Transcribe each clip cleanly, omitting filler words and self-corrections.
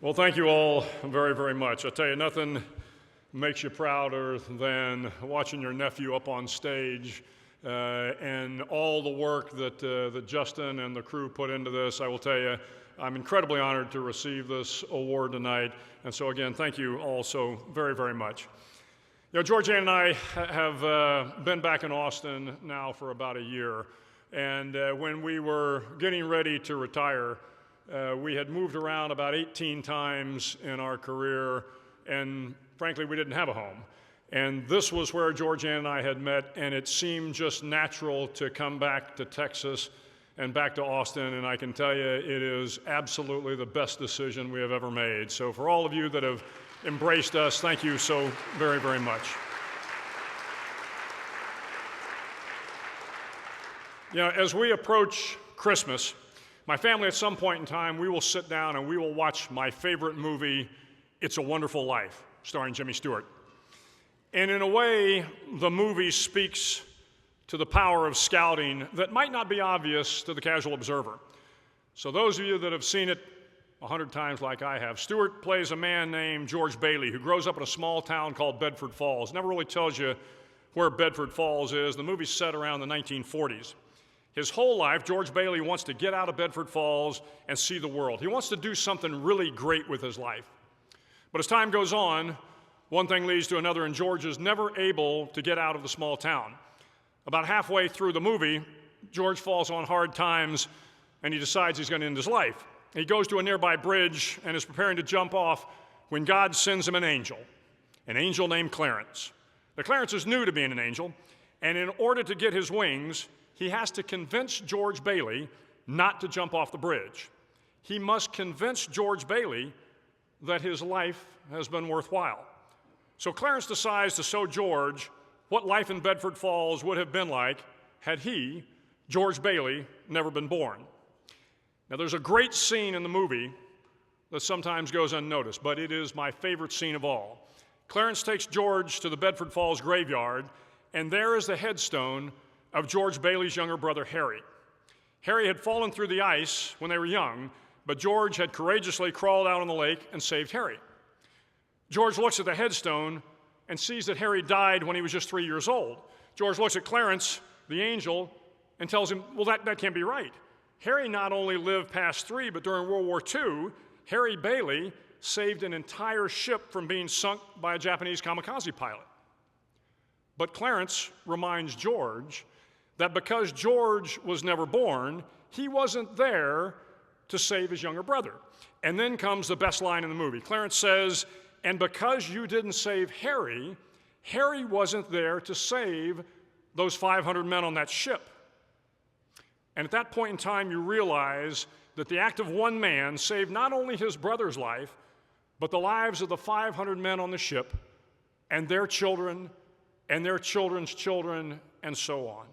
Well, thank you all very, very much. I tell you, nothing makes you prouder than watching your nephew up on stage and all the work that Justin and the crew put into this. I will tell you, I'm incredibly honored to receive this award tonight. And so again, thank you all so very, very much. You know, Georgianne and I have been back in Austin now for about a year. And when we were getting ready to retire, we had moved around about 18 times in our career, and frankly, we didn't have a home. And this was where Georgianne and I had met, and it seemed just natural to come back to Texas and back to Austin, and I can tell you it is absolutely the best decision we have ever made. So for all of you that have embraced us, thank you so very, very much. You know, as we approach Christmas, my family at some point in time, we will sit down and we will watch my favorite movie, It's a Wonderful Life, starring Jimmy Stewart. And in a way, the movie speaks to the power of scouting that might not be obvious to the casual observer. So those of you that have seen it 100 times like I have, Stewart plays a man named George Bailey who grows up in a small town called Bedford Falls. Never really tells you where Bedford Falls is. The movie's set around the 1940s. His whole life, George Bailey wants to get out of Bedford Falls and see the world. He wants to do something really great with his life. But as time goes on, one thing leads to another, and George is never able to get out of the small town. About halfway through the movie, George falls on hard times, and he decides he's going to end his life. He goes to a nearby bridge and is preparing to jump off when God sends him an angel named Clarence. Now, Clarence is new to being an angel, and in order to get his wings, he has to convince George Bailey not to jump off the bridge. He must convince George Bailey that his life has been worthwhile. So Clarence decides to show George what life in Bedford Falls would have been like had he, George Bailey, never been born. Now, there's a great scene in the movie that sometimes goes unnoticed, but it is my favorite scene of all. Clarence takes George to the Bedford Falls graveyard, and there is the headstone of George Bailey's younger brother, Harry. Harry had fallen through the ice when they were young, but George had courageously crawled out on the lake and saved Harry. George looks at the headstone and sees that Harry died when he was just 3 years old. George looks at Clarence, the angel, and tells him, well, that can't be right. Harry not only lived past 3, but during World War II, Harry Bailey saved an entire ship from being sunk by a Japanese kamikaze pilot. But Clarence reminds George that because George was never born, he wasn't there to save his younger brother. And then comes the best line in the movie. Clarence says, and because you didn't save Harry, Harry wasn't there to save those 500 men on that ship. And at that point in time, you realize that the act of one man saved not only his brother's life, but the lives of the 500 men on the ship and their children and their children's children, and so on.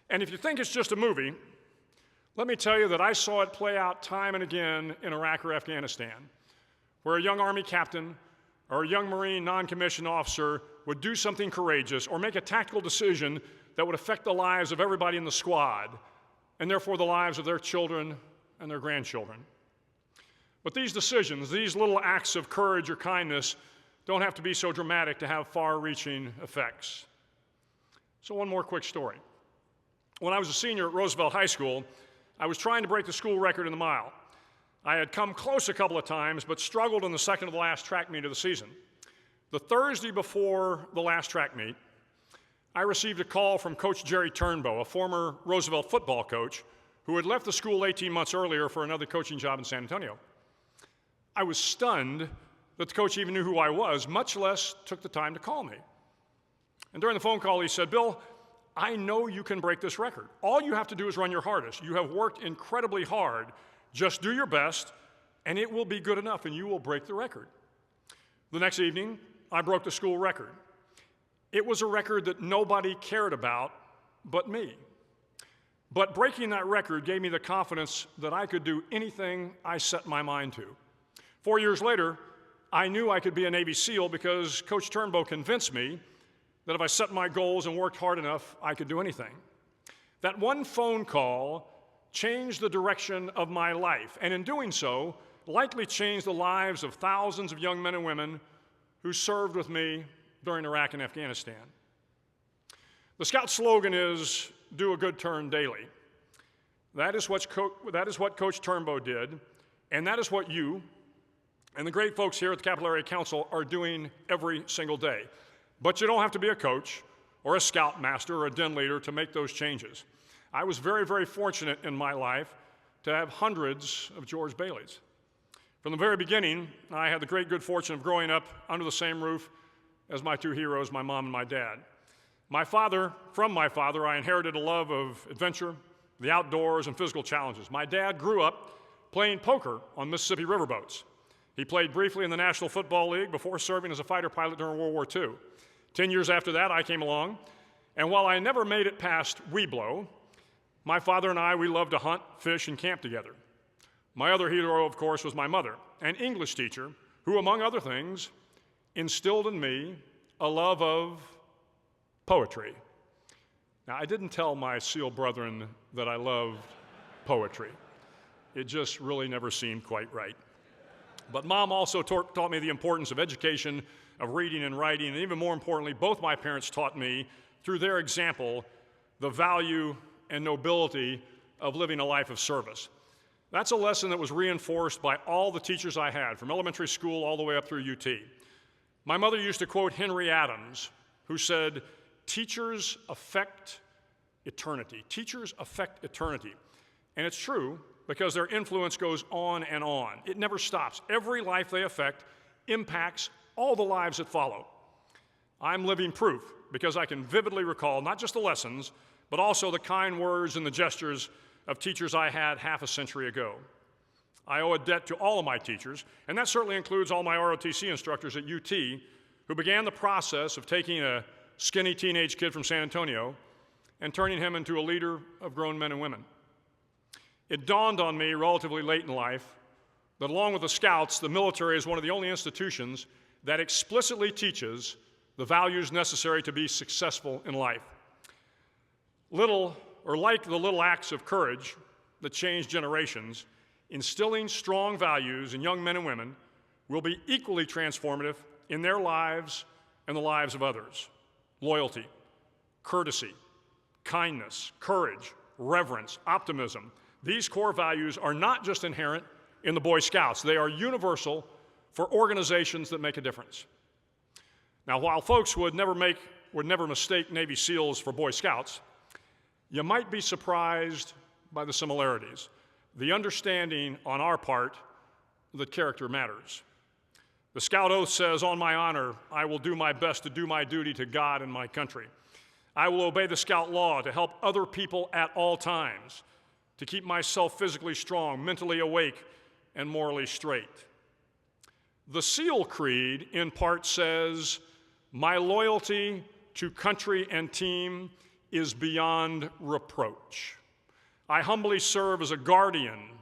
And if you think it's just a movie, let me tell you that I saw it play out time and again in Iraq or Afghanistan, where a young Army captain or a young Marine non-commissioned officer would do something courageous or make a tactical decision that would affect the lives of everybody in the squad, and therefore the lives of their children and their grandchildren. But these decisions, these little acts of courage or kindness, don't have to be so dramatic to have far-reaching effects. So one more quick story. When I was a senior at Roosevelt High School, I was trying to break the school record in the mile. I had come close a couple of times, but struggled in the second to the last track meet of the season. The Thursday before the last track meet, I received a call from Coach Jerry Turnbow, a former Roosevelt football coach who had left the school 18 months earlier for another coaching job in San Antonio. I was stunned that the coach even knew who I was, much less took the time to call me. And during the phone call, he said, Bill, I know you can break this record. All you have to do is run your hardest. You have worked incredibly hard. Just do your best, and it will be good enough, and you will break the record. The next evening, I broke the school record. It was a record that nobody cared about but me. But breaking that record gave me the confidence that I could do anything I set my mind to. 4 years later, I knew I could be a Navy SEAL because Coach Turnbow convinced me that if I set my goals and worked hard enough, I could do anything. That one phone call changed the direction of my life, and in doing so, likely changed the lives of thousands of young men and women who served with me during Iraq and Afghanistan. The Scout slogan is, "Do a good turn daily." That is what Coach Turnbow did, and that is what you and the great folks here at the Capital Area Council are doing every single day. But you don't have to be a coach or a scout master or a den leader to make those changes. I was very, very fortunate in my life to have hundreds of George Baileys. From the very beginning, I had the great good fortune of growing up under the same roof as my two heroes, my mom and my dad. From my father, I inherited a love of adventure, the outdoors, and physical challenges. My dad grew up playing poker on Mississippi riverboats. He played briefly in the National Football League before serving as a fighter pilot during World War II. 10 years after that, I came along, and while I never made it past Weeblo, my father and I, we loved to hunt, fish, and camp together. My other hero, of course, was my mother, an English teacher who, among other things, instilled in me a love of poetry. Now, I didn't tell my SEAL brethren that I loved poetry. It just really never seemed quite right. But Mom also taught me the importance of education, of reading and writing, and even more importantly, both my parents taught me, through their example, the value and nobility of living a life of service. That's a lesson that was reinforced by all the teachers I had, from elementary school all the way up through UT. My mother used to quote Henry Adams, who said, "Teachers affect eternity." Teachers affect eternity. And it's true, because their influence goes on and on. It never stops. Every life they affect impacts all the lives that follow. I'm living proof, because I can vividly recall not just the lessons, but also the kind words and the gestures of teachers I had half a century ago. I owe a debt to all of my teachers, and that certainly includes all my ROTC instructors at UT, who began the process of taking a skinny teenage kid from San Antonio and turning him into a leader of grown men and women. It dawned on me relatively late in life that along with the Scouts, the military is one of the only institutions that explicitly teaches the values necessary to be successful in life. Like the little acts of courage that change generations, instilling strong values in young men and women will be equally transformative in their lives and the lives of others. Loyalty, courtesy, kindness, courage, reverence, optimism. These core values are not just inherent in the Boy Scouts. They are universal for organizations that make a difference. Now, while folks would never mistake Navy SEALs for Boy Scouts, you might be surprised by the similarities, the understanding on our part that character matters. The Scout Oath says, "On my honor, I will do my best to do my duty to God and my country. I will obey the Scout law to help other people at all times, to keep myself physically strong, mentally awake, and morally straight." The SEAL Creed, in part, says, "My loyalty to country and team is beyond reproach. I humbly serve as a guardian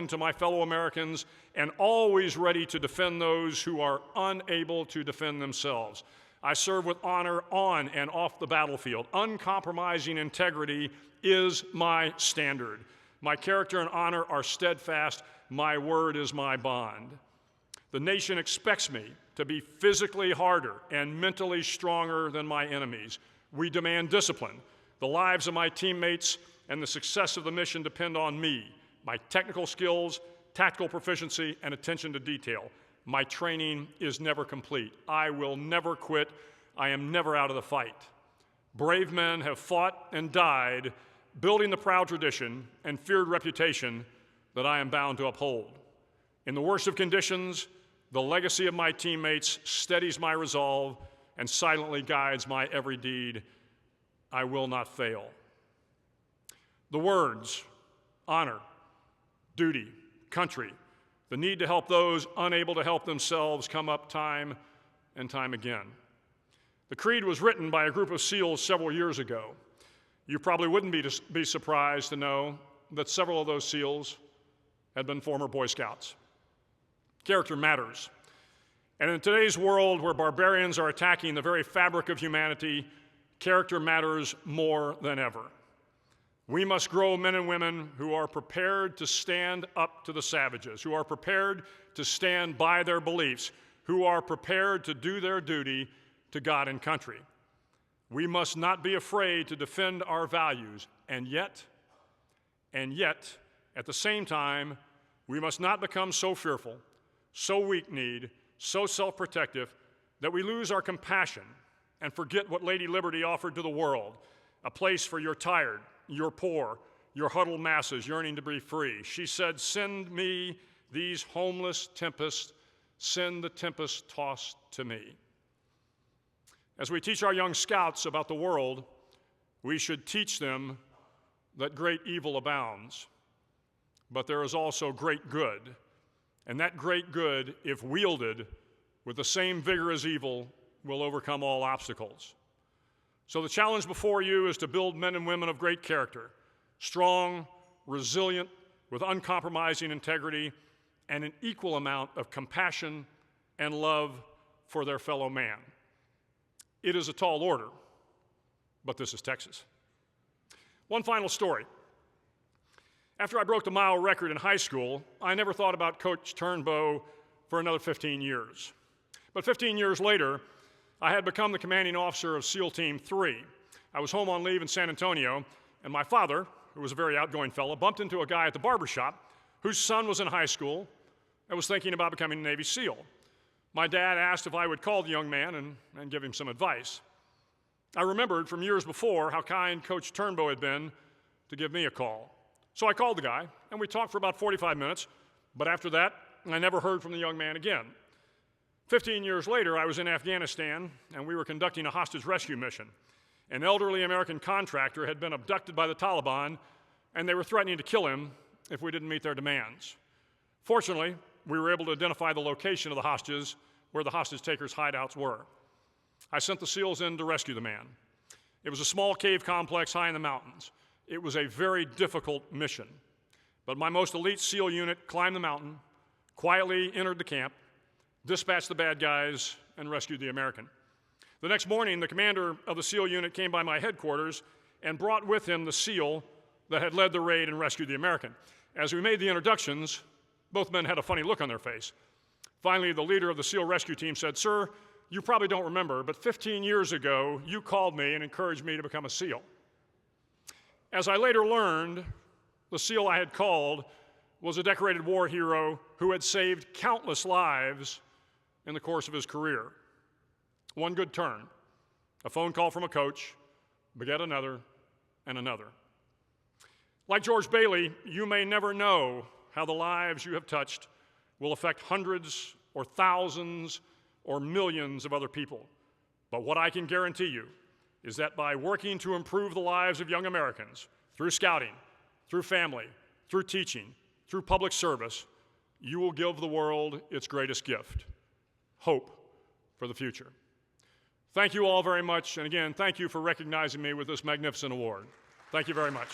to my fellow Americans, and always ready to defend those who are unable to defend themselves. I serve with honor on and off the battlefield. Uncompromising integrity is my standard. My character and honor are steadfast. My word is my bond. The nation expects me to be physically harder and mentally stronger than my enemies. We demand discipline. The lives of my teammates and the success of the mission depend on me, my technical skills, tactical proficiency, and attention to detail. My training is never complete. I will never quit. I am never out of the fight. Brave men have fought and died, building the proud tradition and feared reputation that I am bound to uphold. In the worst of conditions, the legacy of my teammates steadies my resolve and silently guides my every deed. I will not fail." The words, honor, duty, country, the need to help those unable to help themselves come up time and time again. The Creed was written by a group of SEALs several years ago. You probably wouldn't be surprised to know that several of those SEALs had been former Boy Scouts. Character matters. And in today's world where barbarians are attacking the very fabric of humanity, character matters more than ever. We must grow men and women who are prepared to stand up to the savages, who are prepared to stand by their beliefs, who are prepared to do their duty to God and country. We must not be afraid to defend our values, and yet, at the same time, we must not become so fearful, so weak-kneed, so self-protective that we lose our compassion and forget what Lady Liberty offered to the world, a place for your tired, your poor, your huddled masses yearning to be free. She said, "Send me these homeless tempests, send the tempest tossed to me." As we teach our young scouts about the world, we should teach them that great evil abounds, but there is also great good. And that great good, if wielded with the same vigor as evil, will overcome all obstacles. So the challenge before you is to build men and women of great character, strong, resilient, with uncompromising integrity, and an equal amount of compassion and love for their fellow man. It is a tall order, but this is Texas. One final story. After I broke the mile record in high school, I never thought about Coach Turnbow for another 15 years. But 15 years later, I had become the commanding officer of SEAL Team 3. I was home on leave in San Antonio, and my father, who was a very outgoing fellow, bumped into a guy at the barbershop whose son was in high school and was thinking about becoming a Navy SEAL. My dad asked if I would call the young man and give him some advice. I remembered from years before how kind Coach Turnbow had been to give me a call. So I called the guy, and we talked for about 45 minutes, but after that, I never heard from the young man again. 15 years later, I was in Afghanistan, and we were conducting a hostage rescue mission. An elderly American contractor had been abducted by the Taliban, and they were threatening to kill him if we didn't meet their demands. Fortunately, we were able to identify the location of the hostages, where the hostage takers' hideouts were. I sent the SEALs in to rescue the man. It was a small cave complex high in the mountains. It was a very difficult mission. But my most elite SEAL unit climbed the mountain, quietly entered the camp, dispatched the bad guys, and rescued the American. The next morning, the commander of the SEAL unit came by my headquarters and brought with him the SEAL that had led the raid and rescued the American. As we made the introductions, both men had a funny look on their face. Finally, the leader of the SEAL rescue team said, "Sir, you probably don't remember, but 15 years ago, you called me and encouraged me to become a SEAL." As I later learned, the SEAL I had called was a decorated war hero who had saved countless lives in the course of his career. One good turn, a phone call from a coach, beget another and another. Like George Bailey, you may never know how the lives you have touched will affect hundreds or thousands or millions of other people. But what I can guarantee you is that by working to improve the lives of young Americans through scouting, through family, through teaching, through public service, you will give the world its greatest gift, hope for the future. Thank you all very much, and again, thank you for recognizing me with this magnificent award. Thank you very much.